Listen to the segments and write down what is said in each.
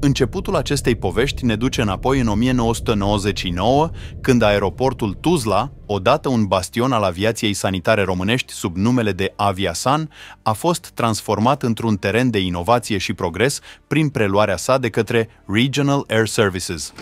Începutul acestei povești ne duce înapoi în 1999, când aeroportul Tuzla, odată un bastion al aviației sanitare românești sub numele de Aviasan, a fost transformat într-un teren de inovație și progres prin preluarea sa de către Regional Air Services.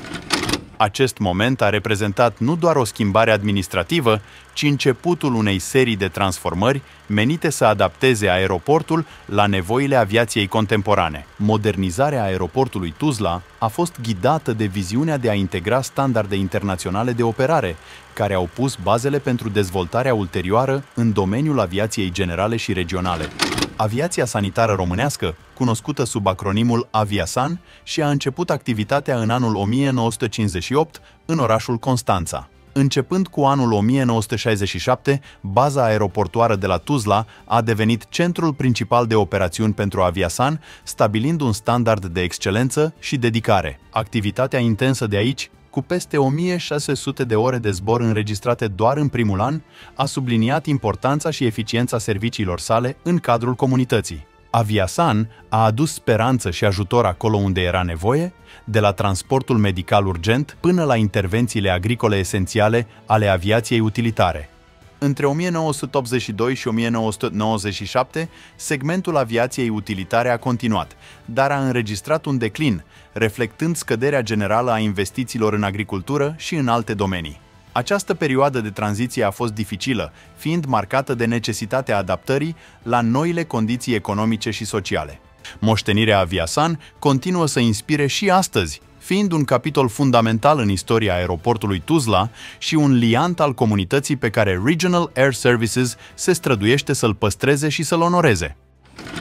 Acest moment a reprezentat nu doar o schimbare administrativă, ci începutul unei serii de transformări menite să adapteze aeroportul la nevoile aviației contemporane. Modernizarea aeroportului Tuzla a fost ghidată de viziunea de a integra standarde internaționale de operare, care au pus bazele pentru dezvoltarea ulterioară în domeniul aviației generale și regionale. Aviația sanitară românească, cunoscută sub acronimul Aviasan, și-a început activitatea în anul 1958 în orașul Constanța. Începând cu anul 1967, baza aeroportoară de la Tuzla a devenit centrul principal de operațiuni pentru Aviasan, stabilind un standard de excelență și dedicare. Activitatea intensă de aici, cu peste 1600 de ore de zbor înregistrate doar în primul an, a subliniat importanța și eficiența serviciilor sale în cadrul comunității. Aviasan a adus speranță și ajutor acolo unde era nevoie, de la transportul medical urgent până la intervențiile agricole esențiale ale aviației utilitare. Între 1982 și 1997, segmentul aviației utilitare a continuat, dar a înregistrat un declin, reflectând scăderea generală a investițiilor în agricultură și în alte domenii. Această perioadă de tranziție a fost dificilă, fiind marcată de necesitatea adaptării la noile condiții economice și sociale. Moștenirea Aviasan continuă să inspire și astăzi, fiind un capitol fundamental în istoria aeroportului Tuzla și un liant al comunității pe care Regional Air Services se străduiește să-l păstreze și să-l onoreze.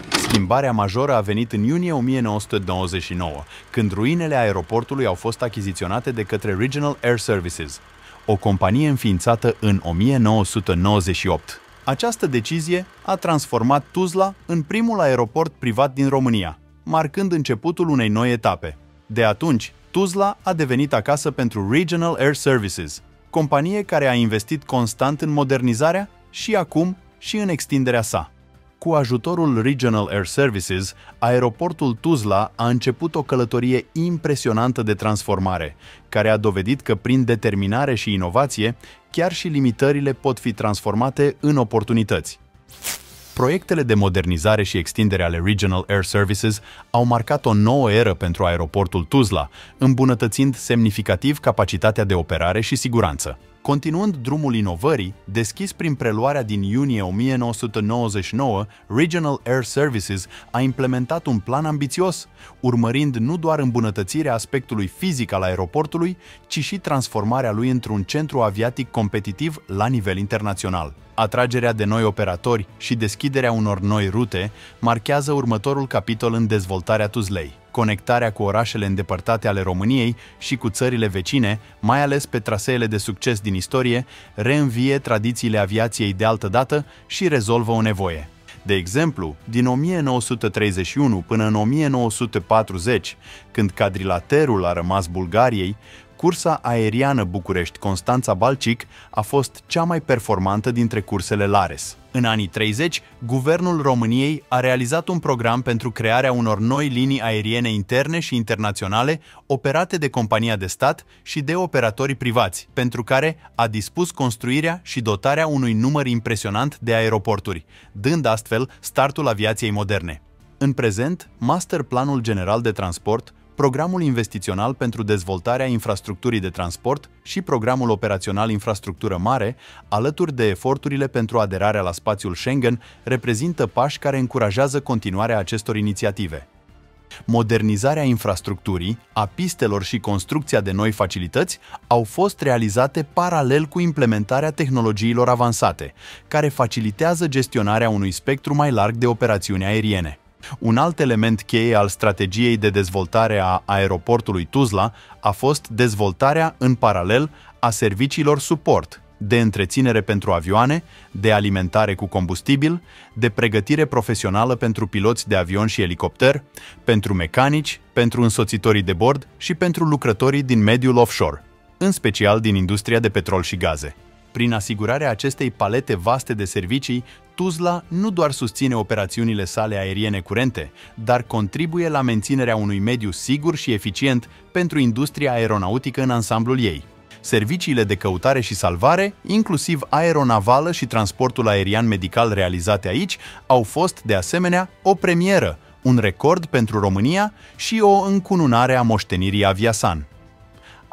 Schimbarea majoră a venit în iunie 1999, când ruinele aeroportului au fost achiziționate de către Regional Air Services, o companie înființată în 1998. Această decizie a transformat Tuzla în primul aeroport privat din România, marcând începutul unei noi etape. De atunci, Tuzla a devenit acasă pentru Regional Air Services, companie care a investit constant în modernizarea și acum și în extinderea sa. Cu ajutorul Regional Air Services, aeroportul Tuzla a început o călătorie impresionantă de transformare, care a dovedit că prin determinare și inovație, chiar și limitările pot fi transformate în oportunități. Proiectele de modernizare și extindere ale Regional Air Services au marcat o nouă eră pentru aeroportul Tuzla, îmbunătățind semnificativ capacitatea de operare și siguranță. Continuând drumul inovării, deschis prin preluarea din iunie 1999, Regional Air Services a implementat un plan ambițios, urmărind nu doar îmbunătățirea aspectului fizic al aeroportului, ci și transformarea lui într-un centru aviatic competitiv la nivel internațional. Atragerea de noi operatori și deschiderea unor noi rute marchează următorul capitol în dezvoltarea Tuzlei. Conectarea cu orașele îndepărtate ale României și cu țările vecine, mai ales pe traseele de succes din istorie, reînvie tradițiile aviației de altădată și rezolvă o nevoie. De exemplu, din 1931 până în 1940, când cadrilaterul a rămas Bulgariei, cursa aeriană București-Constanța-Balcic a fost cea mai performantă dintre cursele Lares. În anii 30, Guvernul României a realizat un program pentru crearea unor noi linii aeriene interne și internaționale operate de compania de stat și de operatori privați, pentru care a dispus construirea și dotarea unui număr impresionant de aeroporturi, dând astfel startul aviației moderne. În prezent, Masterplanul General de Transport, Programul investițional pentru dezvoltarea infrastructurii de transport și Programul operațional Infrastructură Mare, alături de eforturile pentru aderarea la spațiul Schengen, reprezintă pași care încurajează continuarea acestor inițiative. Modernizarea infrastructurii, a pistelor și construcția de noi facilități au fost realizate paralel cu implementarea tehnologiilor avansate, care facilitează gestionarea unui spectru mai larg de operațiuni aeriene. Un alt element cheie al strategiei de dezvoltare a aeroportului Tuzla a fost dezvoltarea în paralel a serviciilor suport, de întreținere pentru avioane, de alimentare cu combustibil, de pregătire profesională pentru piloți de avion și elicopter, pentru mecanici, pentru însoțitorii de bord și pentru lucrătorii din mediul offshore, în special din industria de petrol și gaze. Prin asigurarea acestei palete vaste de servicii, Tuzla nu doar susține operațiunile sale aeriene curente, dar contribuie la menținerea unui mediu sigur și eficient pentru industria aeronautică în ansamblul ei. Serviciile de căutare și salvare, inclusiv aeronavală și transportul aerian medical realizate aici, au fost, de asemenea, o premieră, un record pentru România și o încununare a moștenirii Aviasan.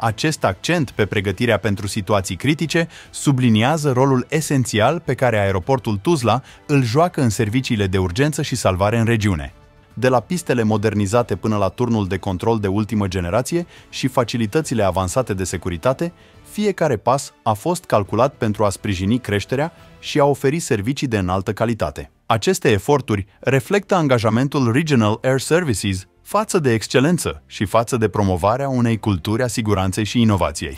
Acest accent pe pregătirea pentru situații critice subliniază rolul esențial pe care aeroportul Tuzla îl joacă în serviciile de urgență și salvare în regiune. De la pistele modernizate până la turnul de control de ultimă generație și facilitățile avansate de securitate, fiecare pas a fost calculat pentru a sprijini creșterea și a oferi servicii de înaltă calitate. Aceste eforturi reflectă angajamentul Regional Air Services față de excelență și față de promovarea unei culturi a siguranței și inovației.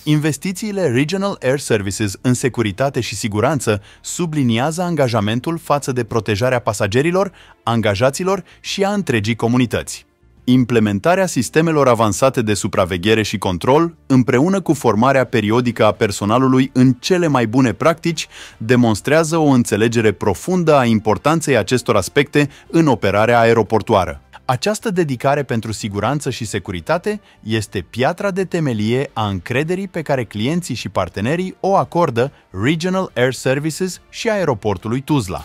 Investițiile Regional Air Services în securitate și siguranță subliniază angajamentul față de protejarea pasagerilor, angajaților și a întregii comunități. Implementarea sistemelor avansate de supraveghere și control, împreună cu formarea periodică a personalului în cele mai bune practici, demonstrează o înțelegere profundă a importanței acestor aspecte în operarea aeroportuară. Această dedicare pentru siguranță și securitate este piatra de temelie a încrederii pe care clienții și partenerii o acordă Regional Air Services și aeroportului Tuzla.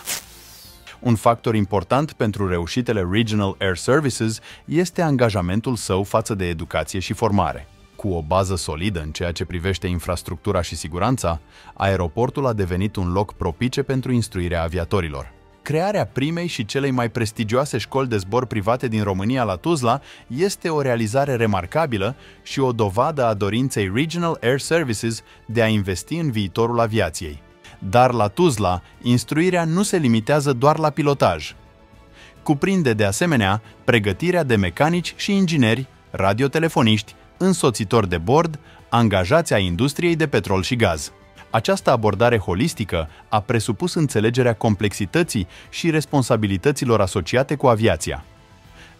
Un factor important pentru reușitele Regional Air Services este angajamentul său față de educație și formare. Cu o bază solidă în ceea ce privește infrastructura și siguranța, aeroportul a devenit un loc propice pentru instruirea aviatorilor. Crearea primei și celei mai prestigioase școli de zbor private din România la Tuzla este o realizare remarcabilă și o dovadă a dorinței Regional Air Services de a investi în viitorul aviației. Dar la Tuzla, instruirea nu se limitează doar la pilotaj. Cuprinde de asemenea pregătirea de mecanici și ingineri, radiotelefoniști, însoțitori de bord, angajați ai industriei de petrol și gaz. Această abordare holistică a presupus înțelegerea complexității și responsabilităților asociate cu aviația.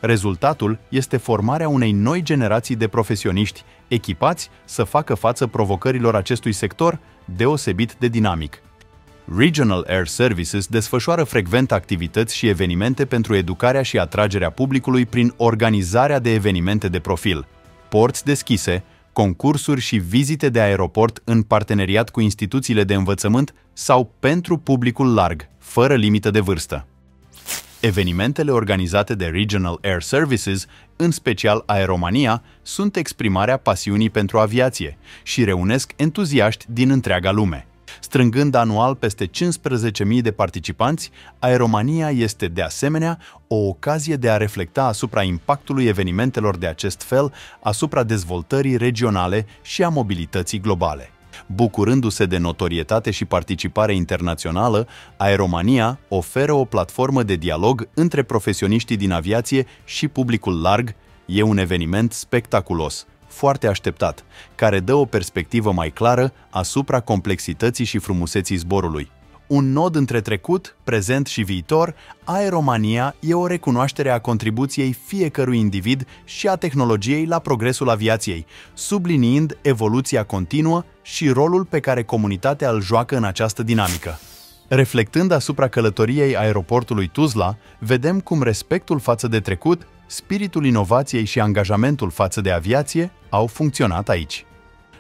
Rezultatul este formarea unei noi generații de profesioniști echipați să facă față provocărilor acestui sector deosebit de dinamic. Regional Air Services desfășoară frecvent activități și evenimente pentru educarea și atragerea publicului prin organizarea de evenimente de profil, porți deschise, concursuri și vizite de aeroport în parteneriat cu instituțiile de învățământ sau pentru publicul larg, fără limită de vârstă. Evenimentele organizate de Regional Air Services, în special Aeromania, sunt exprimarea pasiunii pentru aviație și reunesc entuziaști din întreaga lume. Strângând anual peste 15.000 de participanți, Aeromania este de asemenea o ocazie de a reflecta asupra impactului evenimentelor de acest fel asupra dezvoltării regionale și a mobilității globale. Bucurându-se de notorietate și participare internațională, Aeromania oferă o platformă de dialog între profesioniștii din aviație și publicul larg. E un eveniment spectaculos, foarte așteptat, care dă o perspectivă mai clară asupra complexității și frumuseții zborului. Un nod între trecut, prezent și viitor, Aeromania e o recunoaștere a contribuției fiecărui individ și a tehnologiei la progresul aviației, subliniind evoluția continuă și rolul pe care comunitatea îl joacă în această dinamică. Reflectând asupra călătoriei aeroportului Tuzla, vedem cum respectul față de trecut, spiritul inovației și angajamentul față de aviație au funcționat aici.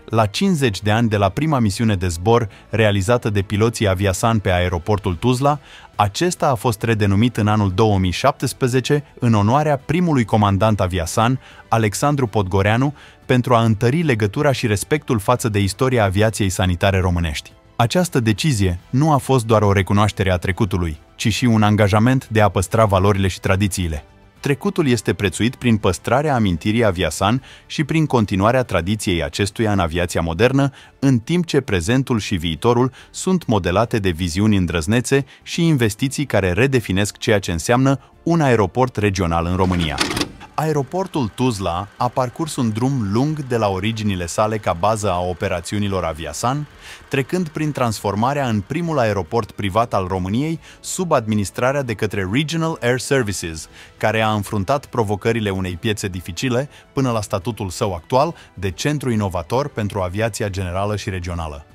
La 50 de ani de la prima misiune de zbor realizată de piloții Aviasan pe aeroportul Tuzla, acesta a fost redenumit în anul 2017 în onoarea primului comandant Aviasan, Alexandru Podgoreanu, pentru a întări legătura și respectul față de istoria aviației sanitare românești. Această decizie nu a fost doar o recunoaștere a trecutului, ci și un angajament de a păstra valorile și tradițiile. Trecutul este prețuit prin păstrarea amintirii Aviasan și prin continuarea tradiției acestuia în aviația modernă, în timp ce prezentul și viitorul sunt modelate de viziuni îndrăznețe și investiții care redefinesc ceea ce înseamnă un aeroport regional în România. Aeroportul Tuzla a parcurs un drum lung de la originile sale ca bază a operațiunilor Aviasan, trecând prin transformarea în primul aeroport privat al României sub administrarea de către Regional Air Services, care a înfruntat provocările unei piețe dificile până la statutul său actual de centru inovator pentru aviația generală și regională.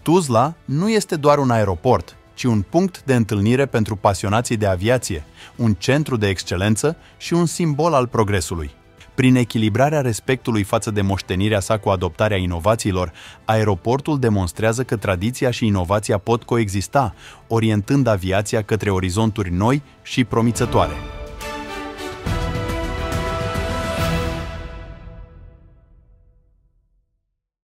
Tuzla nu este doar un aeroport, ci un punct de întâlnire pentru pasionații de aviație, un centru de excelență și un simbol al progresului. Prin echilibrarea respectului față de moștenirea sa cu adoptarea inovațiilor, aeroportul demonstrează că tradiția și inovația pot coexista, orientând aviația către orizonturi noi și promițătoare.